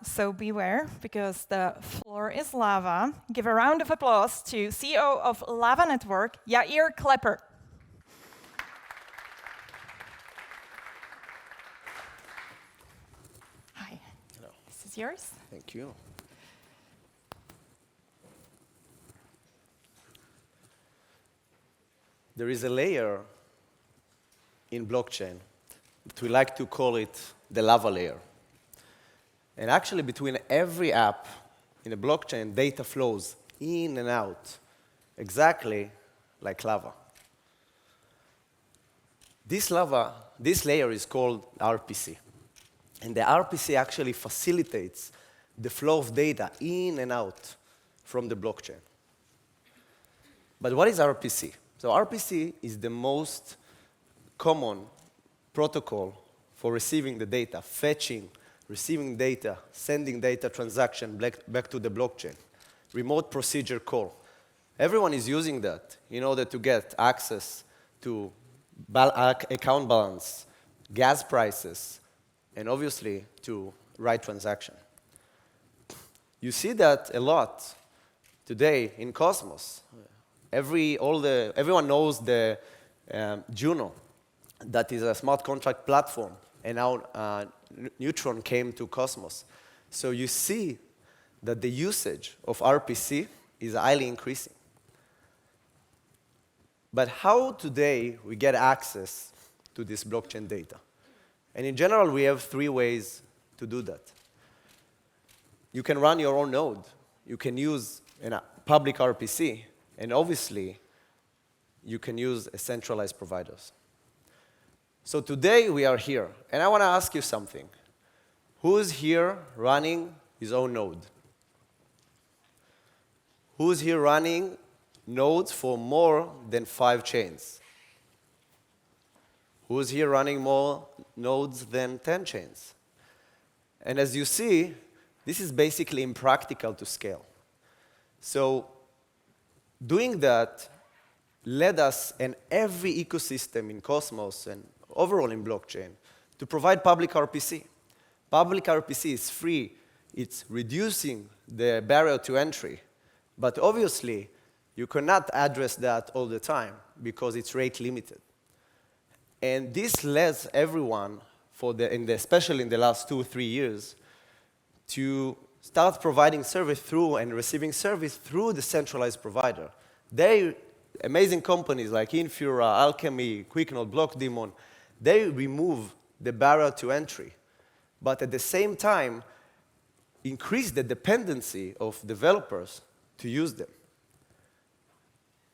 So beware, because the floor is lava. Give a round of applause to CEO of Lava Network, Yair Cleper. Hi. Hello. This is yours. Thank you. There is a layer in blockchain that we like to call it the lava layer. And actually, between every app in a blockchain, data flows in and out, exactly like lava. This layer is called RPC. And the RPC actually facilitates the flow of data in and out from the blockchain. But what is RPC? So RPC is the most common protocol for receiving the data, fetching, receiving data, sending data transaction back to the blockchain, remote procedure call. Everyone is using that in order to get access to account balance, gas prices, and obviously to write transaction. You see that a lot today in Cosmos. Everyone knows the Juno, that is a smart contract platform, and now Neutron came to Cosmos. So you see that the usage of RPC is highly increasing. But how today we get access to this blockchain data? And in general, we have 3 ways to do that. You can run your own node. You can use a public RPC. And obviously, you can use a centralized providers. So today, we are here. And I want to ask you something. Who is here running his own node? Who is here running nodes for more than 5 chains? Who is here running more nodes than 10 chains? And as you see, this is basically impractical to scale. So doing that led us and every ecosystem in Cosmos and overall in blockchain to provide public RPC. Public RPC is free. It's reducing the barrier to entry. But obviously, you cannot address that all the time because it's rate limited. And this led everyone, especially in the last 2 or 3 years, to start providing service through and receiving service through the centralized provider. Amazing companies like Infura, Alchemy, QuickNode, BlockDemon, they remove the barrier to entry, but at the same time, increase the dependency of developers to use them.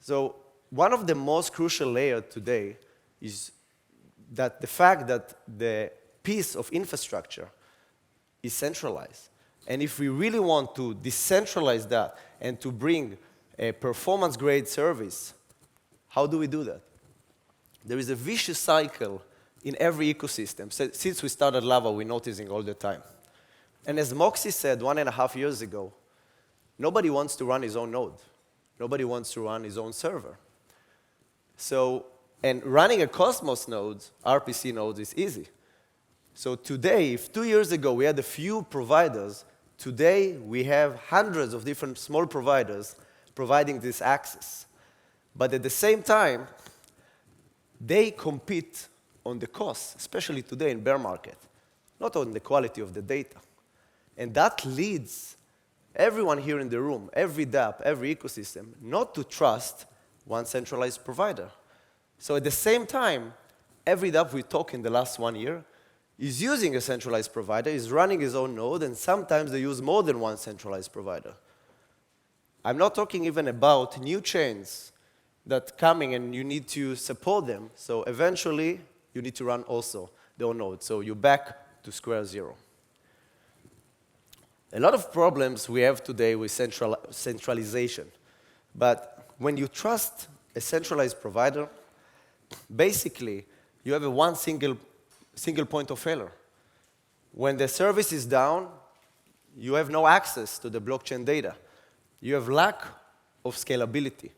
So one of the most crucial layers today is that the fact that the piece of infrastructure is centralized. And if we really want to decentralize that and to bring a performance-grade service, how do we do that? There is a vicious cycle in every ecosystem. So since we started Lava, we're noticing all the time. And as Moxie said 1.5 years ago, nobody wants to run his own node. Nobody wants to run his own server. And running a Cosmos node, RPC node, is easy. So today, if 2 years ago we had a few providers, today we have hundreds of different small providers providing this access. But at the same time, they compete on the cost, especially today in bear market, not on the quality of the data. And that leads everyone here in the room, every dApp, every ecosystem, not to trust one centralized provider. So at the same time, every dApp we talk in the last 1 year is using a centralized provider, is running his own node, and sometimes they use more than one centralized provider. I'm not talking even about new chains that coming and you need to support them. So eventually, you need to run also their own node. So you're back to square zero. A lot of problems we have today with centralization. But when you trust a centralized provider, basically, you have one single point of failure. When the service is down, you have no access to the blockchain data. You have lack of scalability.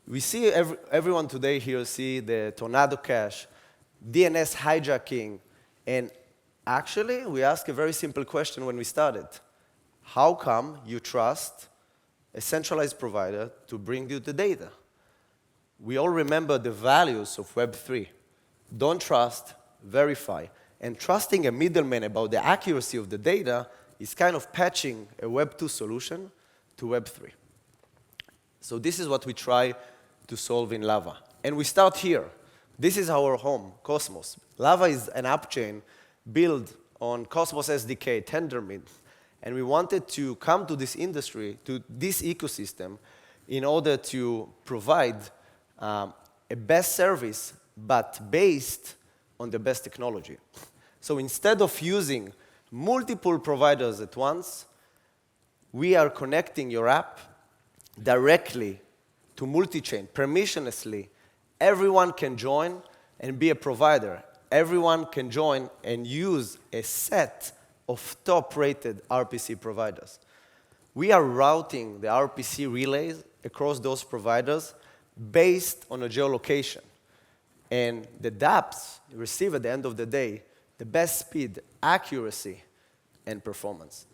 We see everyone today here see the Tornado Cash, DNS hijacking, and Actually, we asked a very simple question when we started. How come you trust a centralized provider to bring you the data? We all remember the values of Web3. Don't trust, verify. And trusting a middleman about the accuracy of the data is kind of patching a Web2 solution to Web3. So this is what we try to solve in Lava. And we start here. This is our home, Cosmos. Lava is an app chain built on Cosmos SDK, Tendermint. And we wanted to come to this industry, to this ecosystem, in order to provide a best service, but based on the best technology. So instead of using multiple providers at once, we are connecting your app directly to multi-chain, permissionlessly. Everyone can join and be a provider. Everyone can join and use a set of top-rated RPC providers. We are routing the RPC relays across those providers based on a geolocation. And the dApps receive at the end of the day the best speed, accuracy, and performance.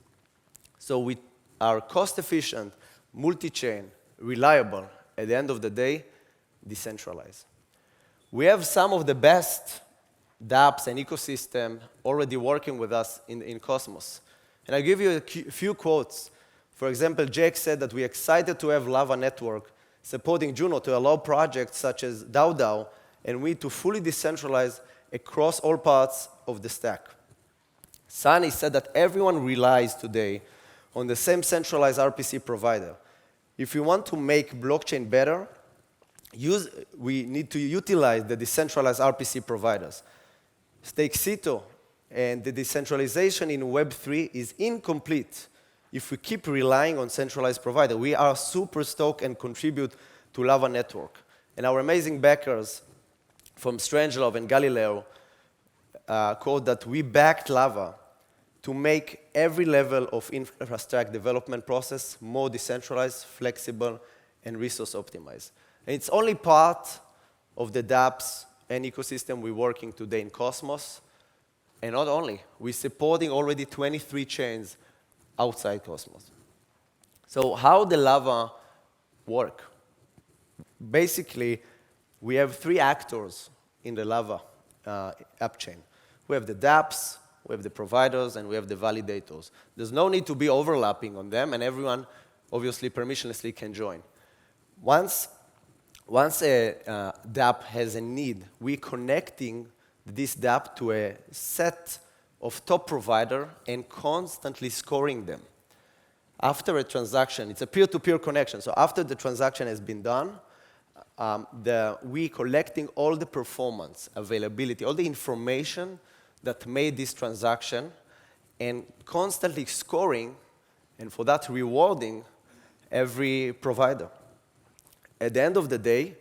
So we are cost-efficient, multi-chain, reliable, at the end of the day, decentralized. We have some of the best dApps and ecosystem already working with us in Cosmos. And I'll give you a few quotes. For example, Jake said that we're excited to have Lava Network supporting Juno to allow projects such as DAO and we to fully decentralize across all parts of the stack. Sunny said that everyone relies today on the same centralized RPC provider. If we want to make blockchain better, we need to utilize the decentralized RPC providers. Stakesito and the decentralization in Web3 is incomplete if we keep relying on centralized provider. We are super stoked and contribute to Lava Network. And our amazing backers from Strangelove and Galileo quote that we backed Lava to make every level of infrastructure development process more decentralized, flexible, and resource optimized. And it's only part of the dApps and ecosystem we're working today in Cosmos. And not only, we're supporting already 23 chains outside Cosmos. So how the Lava work? Basically, we have 3 actors in the Lava app chain. We have the dApps, we have the providers, and we have the validators. There's no need to be overlapping on them, and everyone, obviously, permissionlessly can join. Once a dApp has a need, we're connecting this dApp to a set of top provider and constantly scoring them. After a transaction, it's a peer-to-peer connection, so after the transaction has been done, we're collecting all the performance, availability, all the information that made this transaction, and constantly scoring, and for that rewarding every provider. At the end of the day,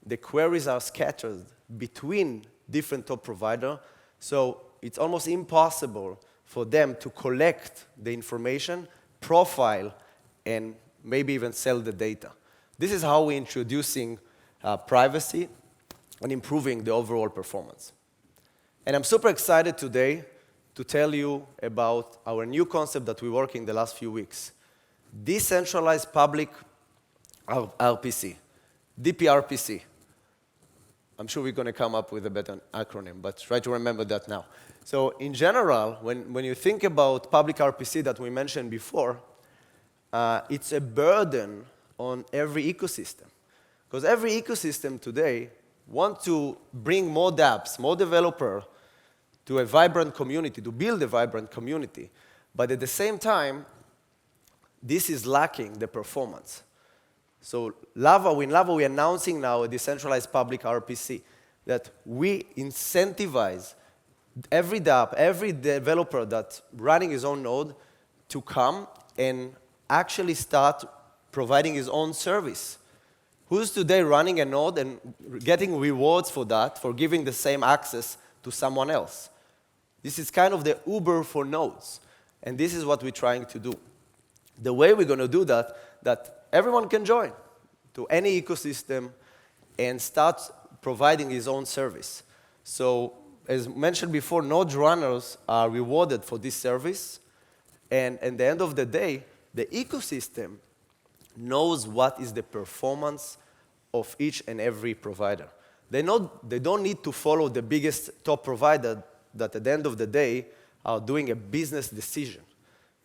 the queries are scattered between different top providers, so it's almost impossible for them to collect the information, profile, and maybe even sell the data. This is how we're introducing privacy and improving the overall performance. And I'm super excited today to tell you about our new concept that we worked in the last few weeks. Decentralized Public RPC, DPRPC. I'm sure we're going to come up with a better acronym, but try to remember that now. So in general, when you think about public RPC that we mentioned before, it's a burden on every ecosystem. Because every ecosystem today wants to bring more dApps, more developers to a vibrant community, to build a vibrant community. But at the same time, this is lacking the performance. So in Lava, we're announcing now a decentralized public RPC that we incentivize every dApp, every developer that's running his own node to come and actually start providing his own service. Who's today running a node and getting rewards for that, for giving the same access to someone else? This is kind of the Uber for nodes, and this is what we're trying to do. The way we're going to do that everyone can join to any ecosystem and start providing his own service. So as mentioned before, node runners are rewarded for this service. And at the end of the day, the ecosystem knows what is the performance of each and every provider. They don't need to follow the biggest top provider that at the end of the day are doing a business decision.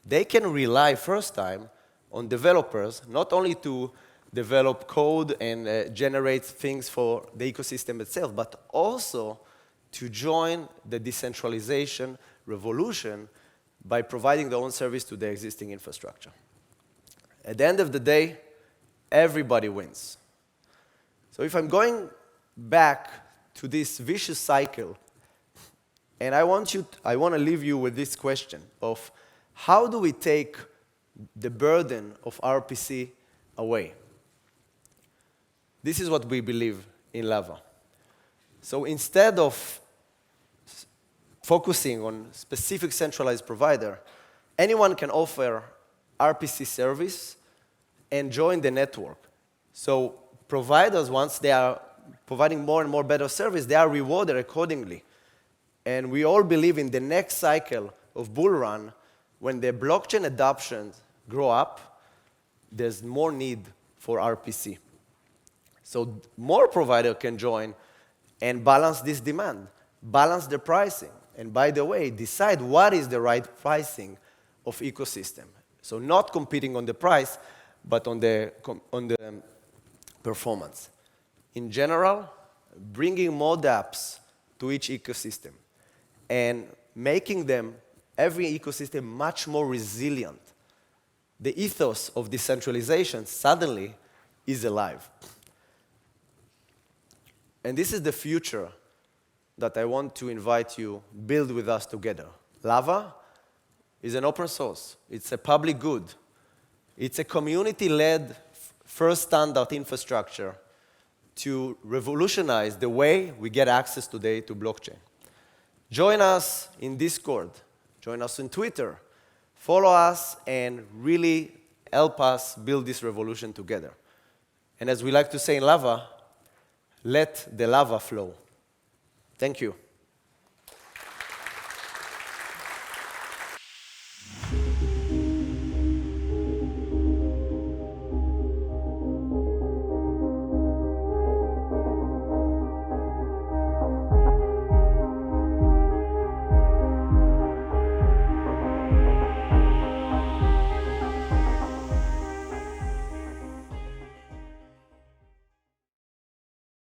They can rely first time on developers, not only to develop code and generate things for the ecosystem itself, but also to join the decentralization revolution by providing their own service to the existing infrastructure. At the end of the day, everybody wins. So if I'm going back to this vicious cycle, and I want to leave you with this question of how do we take the burden of RPC away? This is what we believe in Lava. So instead of focusing on specific centralized provider, anyone can offer RPC service and join the network. So providers, once they are providing more and more better service, they are rewarded accordingly. And we all believe in the next cycle of bull run, when the blockchain adoption grow up, there's more need for RPC. So more providers can join and balance this demand, balance the pricing, and by the way, decide what is the right pricing of ecosystem. So not competing on the price, but on the performance. In general, bringing more dApps to each ecosystem and making them, every ecosystem, much more resilient. The ethos of decentralization suddenly is alive. And this is the future that I want to invite you build with us together. Lava is an open source. It's a public good. It's a community-led first standard infrastructure to revolutionize the way we get access today to blockchain. Join us in Discord. Join us on Twitter. Follow us and really help us build this revolution together. And as we like to say in Lava, let the lava flow. Thank you.